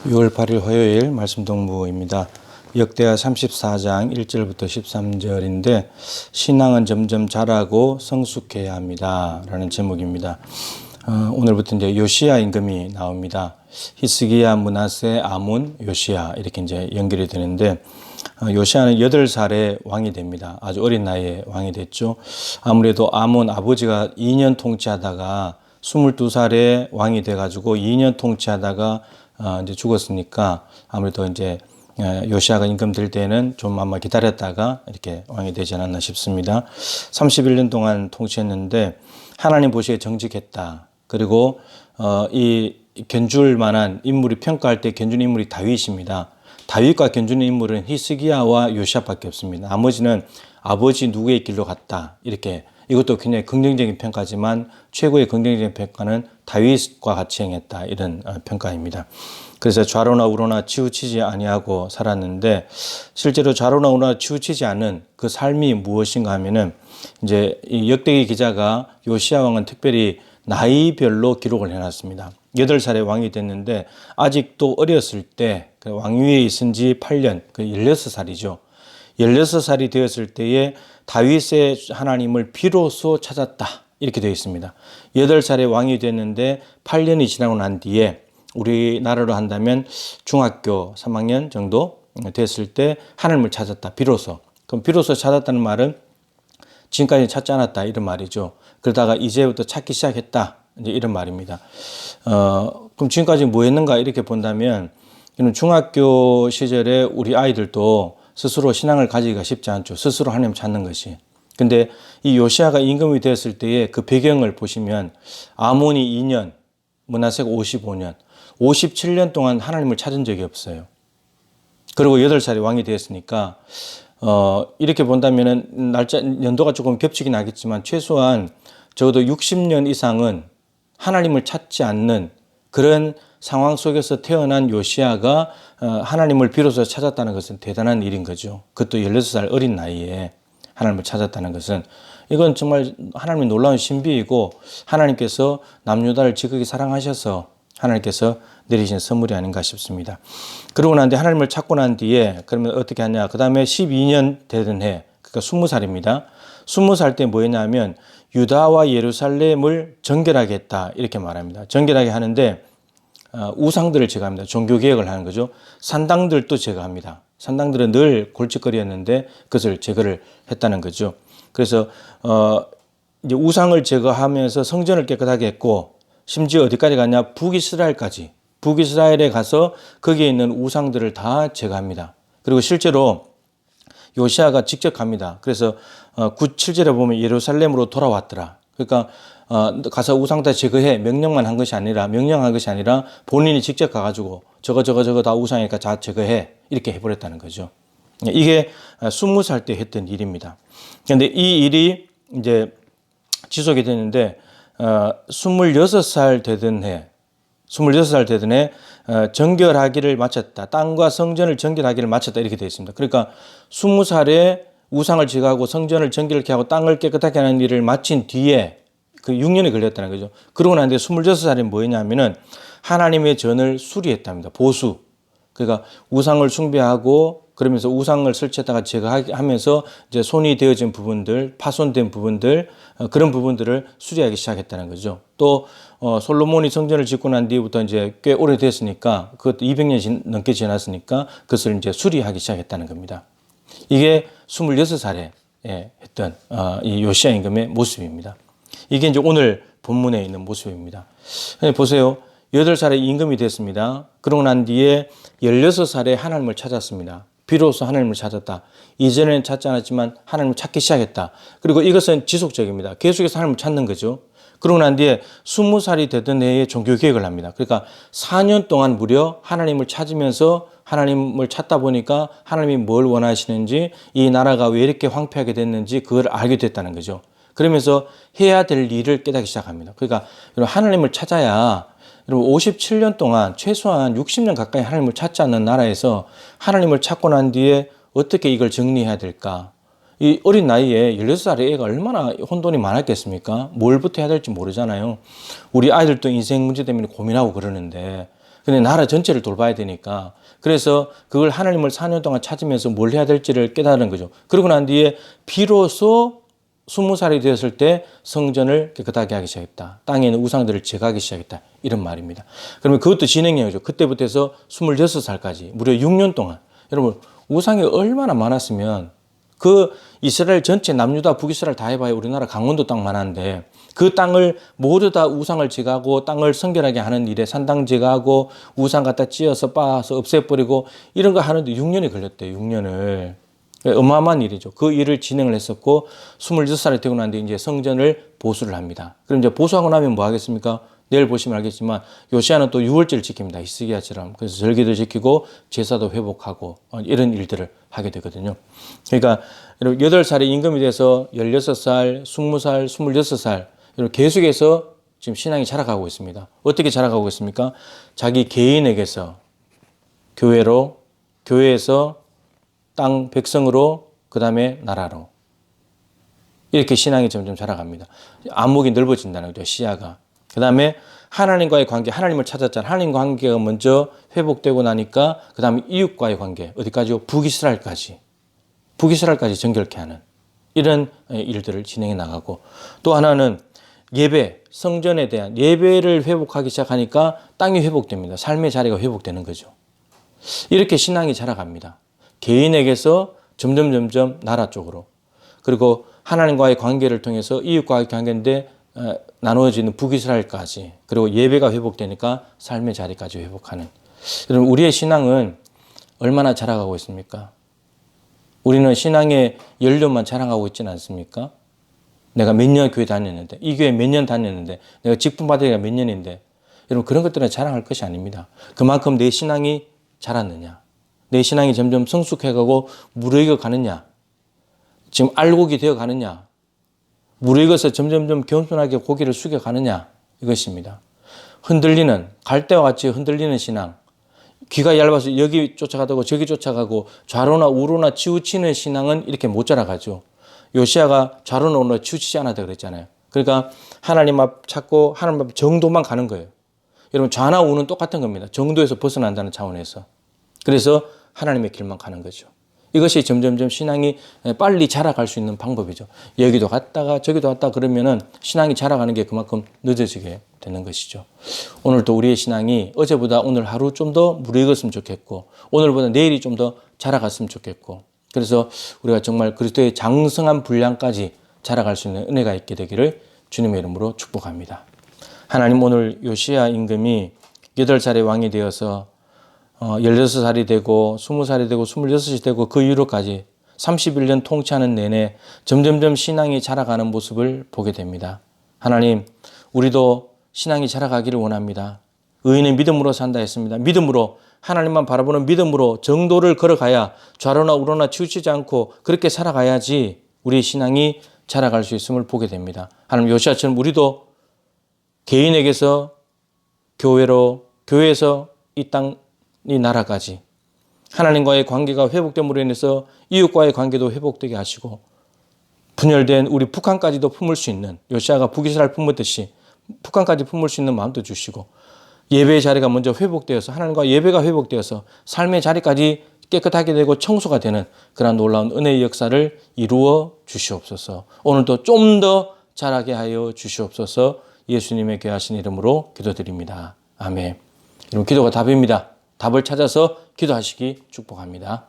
6월 8일 화요일 말씀 동무입니다. 역대하 34장 1절부터 13절인데 신앙은 점점 자라고 성숙해야 합니다. 라는 제목입니다. 오늘부터 이제 요시야 임금이 나옵니다. 히스기야, 므낫세, 아몬, 요시야 이렇게 이제 연결이 되는데 요시야는 8살에 왕이 됩니다. 아주 어린 나이에 왕이 됐죠. 아무래도 아몬 아버지가 2년 통치하다가 22살에 왕이 돼가지고 2년 통치하다가 이제 죽었으니까 아무래도 이제 요시야가 임금 될 때는 좀 아마 기다렸다가 이렇게 왕이 되지 않았나 싶습니다. 31년 동안 통치했는데 하나님 보시기에 정직했다. 그리고 이 견줄 만한 인물이 평가할 때 견주는 인물이 다윗입니다. 다윗과 견주는 인물은 히스기야와 요시야밖에 없습니다. 나머지는 아버지 누구의 길로 갔다. 이렇게 이것도 굉장히 긍정적인 평가지만 최고의 긍정적인 평가는 다윗과 같이 행했다. 이런 평가입니다. 그래서 좌로나 우로나 치우치지 아니하고 살았는데 실제로 좌로나 우로나 치우치지 않은 그 삶이 무엇인가 하면은 이제 이 역대기 기자가 요시야 왕은 특별히 나이별로 기록을 해놨습니다. 8살에 왕이 됐는데 아직도 어렸을 때 왕위에 있은 지 8년, 16살이죠. 16살이 되었을 때에 다윗의 하나님을 비로소 찾았다. 이렇게 되어 있습니다. 8살에 왕이 됐는데 8년이 지나고 난 뒤에 우리나라로 한다면 중학교 3학년 정도 됐을 때 하나님을 찾았다. 비로소. 그럼 비로소 찾았다는 말은 지금까지 찾지 않았다. 이런 말이죠. 그러다가 이제부터 찾기 시작했다. 이제 이런 말입니다. 그럼 지금까지 뭐 했는가 이렇게 본다면 중학교 시절에 우리 아이들도 스스로 신앙을 가지기가 쉽지 않죠. 스스로 하나님 찾는 것이. 근데 이 요시야가 임금이 되었을 때의 그 배경을 보시면 아몬이 2년, 므낫세가 55년, 57년 동안 하나님을 찾은 적이 없어요. 그리고 8살에 왕이 되었으니까 이렇게 본다면은 연도가 조금 겹치긴 하겠지만 최소한 적어도 60년 이상은 하나님을 찾지 않는 그런 상황 속에서 태어난 요시야가 하나님을 비로소 찾았다는 것은 대단한 일인 거죠. 그것도 16살 어린 나이에 하나님을 찾았다는 것은 이건 정말 하나님의 놀라운 신비이고 하나님께서 남유다를 지극히 사랑하셔서 하나님께서 내리신 선물이 아닌가 싶습니다. 그러고 난 뒤에 하나님을 찾고 난 뒤에 그러면 어떻게 하냐. 그 다음에 12년 되던 해, 그러니까 20살입니다. 20살 때 뭐였냐면 유다와 예루살렘을 정결하게 했다. 이렇게 말합니다. 정결하게 하는데 우상들을 제거합니다. 종교개혁을 하는 거죠. 산당들도 제거합니다. 산당들은 늘 골칫거리였는데 그것을 제거를 했다는 거죠. 그래서 이제 우상을 제거하면서 성전을 깨끗하게 했고 심지어 어디까지 갔냐? 북이스라엘까지. 북이스라엘에 가서 거기에 있는 우상들을 다 제거합니다. 그리고 실제로 요시야가 직접 갑니다. 그래서 7절에 보면 예루살렘으로 돌아왔더라. 그러니까 가서 우상 다 제거해 명령한 것이 아니라 본인이 직접 가가지고 저거 다 우상이니까 다 제거해 이렇게 해버렸다는 거죠. 이게 20살 때 했던 일입니다. 그런데 이 일이 이제 지속이 되는데 26살 되던 해 정결하기를 마쳤다. 땅과 성전을 정결하기를 마쳤다. 이렇게 되어 있습니다. 그러니까 20살에 우상을 제거하고 성전을 정결케 하고 땅을 깨끗하게 하는 일을 마친 뒤에 그 6년이 걸렸다는 거죠. 그러고 난 뒤에 26살에 뭐였냐면은 하나님의 전을 수리했답니다. 보수. 그러니까 우상을 숭배하고 그러면서 우상을 설치했다가 제거하면서 이제 손이 되어진 부분들, 파손된 부분들, 그런 부분들을 수리하기 시작했다는 거죠. 또 솔로몬이 성전을 짓고 난 뒤부터 이제 꽤 오래됐으니까 그것도 200년 넘게 지났으니까 그것을 이제 수리하기 시작했다는 겁니다. 이게 26살에 했던 이 요시야 임금의 모습입니다. 이게 이제 오늘 본문에 있는 모습입니다. 보세요. 8살에 임금이 됐습니다. 그러고 난 뒤에 16살에 하나님을 찾았습니다. 비로소 하나님을 찾았다. 이전에는 찾지 않았지만 하나님을 찾기 시작했다. 그리고 이것은 지속적입니다. 계속해서 하나님을 찾는 거죠. 그러고 난 뒤에 20살이 되던 해에 종교개혁을 합니다. 그러니까 4년 동안 무려 하나님을 찾으면서 하나님을 찾다 보니까 하나님이 뭘 원하시는지 이 나라가 왜 이렇게 황폐하게 됐는지 그걸 알게 됐다는 거죠. 그러면서 해야 될 일을 깨닫기 시작합니다. 그러니까 하나님을 찾아야 57년 동안 최소한 60년 가까이 하나님을 찾지 않는 나라에서 하나님을 찾고 난 뒤에 어떻게 이걸 정리해야 될까? 이 어린 나이에 16살의 애가 얼마나 혼돈이 많았겠습니까? 뭘부터 해야 될지 모르잖아요. 우리 아이들도 인생 문제 때문에 고민하고 그러는데 근데 나라 전체를 돌봐야 되니까 그래서 그걸 하나님을 4년 동안 찾으면서 뭘 해야 될지를 깨달은 거죠. 그러고 난 뒤에 비로소 20살이 되었을 때 성전을 깨끗하게 하기 시작했다. 땅에 있는 우상들을 제거하기 시작했다. 이런 말입니다. 그러면 그것도 진행형이죠. 그때부터 해서 26살까지 무려 6년 동안. 여러분 우상이 얼마나 많았으면 그 이스라엘 전체 남유다 북이스라엘 다 해봐야 우리나라 강원도 땅만 한데 그 땅을 모두 다 우상을 제거하고 땅을 성결하게 하는 일에 산당 제거하고 우상 갖다 찧어서 빻아서 없애버리고 이런 거 하는데 6년이 걸렸대요. 6년을. 어마어마한 일이죠. 그 일을 진행을 했었고 26살이 되고 난 뒤에 이제 성전을 보수를 합니다. 그럼 이제 보수하고 나면 뭐 하겠습니까? 내일 보시면 알겠지만 요시아는 또 유월절을 지킵니다. 히스기야처럼. 그래서 절기도 지키고 제사도 회복하고 이런 일들을 하게 되거든요. 그러니까 8살에 임금이 돼서 16살, 20살, 26살 이렇게 계속해서 지금 신앙이 자라가고 있습니다. 어떻게 자라가고 있습니까? 자기 개인에게서 교회로, 교회에서 땅 백성으로, 그 다음에 나라로 이렇게 신앙이 점점 자라갑니다. 안목이 넓어진다는 거죠. 시야가. 그 다음에 하나님과의 관계, 하나님을 찾았잖아요. 하나님과 관계가 먼저 회복되고 나니까 그 다음에 이웃과의 관계, 어디까지요? 북이스라엘까지 정결케 하는 이런 일들을 진행해 나가고 또 하나는 예배, 성전에 대한 예배를 회복하기 시작하니까 땅이 회복됩니다. 삶의 자리가 회복되는 거죠. 이렇게 신앙이 자라갑니다. 개인에게서 점점 나라 쪽으로 그리고 하나님과의 관계를 통해서 이웃과의 관계인데 나누어지는 북이스라엘까지 그리고 예배가 회복되니까 삶의 자리까지 회복하는 여러분 우리의 신앙은 얼마나 자라가고 있습니까? 우리는 신앙의 연료만 자랑하고 있지는 않습니까? 내가 몇 년 교회 다녔는데 이 교회 몇 년 다녔는데 내가 직분 받으기가 몇 년인데 여러분 그런 것들은 자랑할 것이 아닙니다. 그만큼 내 신앙이 자랐느냐 내 신앙이 점점 성숙해가고 무르익어 가느냐 지금 알곡이 되어 가느냐 무르익어서 점점 겸손하게 고개를 숙여 가느냐 이것입니다. 흔들리는 갈대와 같이 흔들리는 신앙 귀가 얇아서 여기 쫓아가고 저기 쫓아가고 좌로나 우로나 치우치는 신앙은 이렇게 못 자라가죠. 요시아가 좌로나 우로나 치우치지 않았다 그랬잖아요. 그러니까 하나님 앞 찾고 하나님 앞 정도만 가는 거예요. 여러분 좌나 우는 똑같은 겁니다. 정도에서 벗어난다는 차원에서. 그래서 하나님의 길만 가는 거죠. 이것이 점점 신앙이 빨리 자라갈 수 있는 방법이죠. 여기도 갔다가 저기도 갔다 그러면은 신앙이 자라가는 게 그만큼 늦어지게 되는 것이죠. 오늘도 우리의 신앙이 어제보다 오늘 하루 좀 더 무르익었으면 좋겠고 오늘보다 내일이 좀 더 자라갔으면 좋겠고 그래서 우리가 정말 그리스도의 장성한 분량까지 자라갈 수 있는 은혜가 있게 되기를 주님의 이름으로 축복합니다. 하나님 오늘 요시야 임금이 8살의 왕이 되어서 16살이 되고 20살이 되고 26이 되고 그 이후로까지 31년 통치하는 내내 점점 신앙이 자라가는 모습을 보게 됩니다. 하나님 우리도 신앙이 자라가기를 원합니다. 의인은 믿음으로 산다 했습니다. 믿음으로 하나님만 바라보는 믿음으로 정도를 걸어가야 좌로나 우로나 치우치지 않고 그렇게 살아가야지 우리의 신앙이 자라갈 수 있음을 보게 됩니다. 하나님 요시아처럼 우리도 개인에게서 교회로 교회에서 이 땅 이 나라까지 하나님과의 관계가 회복됨으로 인해서 이웃과의 관계도 회복되게 하시고 분열된 우리 북한까지도 품을 수 있는 요시아가 북이스라엘 품었듯이 북한까지 품을 수 있는 마음도 주시고 예배의 자리가 먼저 회복되어서 하나님과 예배가 회복되어서 삶의 자리까지 깨끗하게 되고 청소가 되는 그런 놀라운 은혜의 역사를 이루어 주시옵소서. 오늘도 좀 더 자라게 하여 주시옵소서. 예수님의 귀하신 이름으로 기도드립니다. 아멘. 여러분 기도가 답입니다. 답을 찾아서 기도하시기 축복합니다.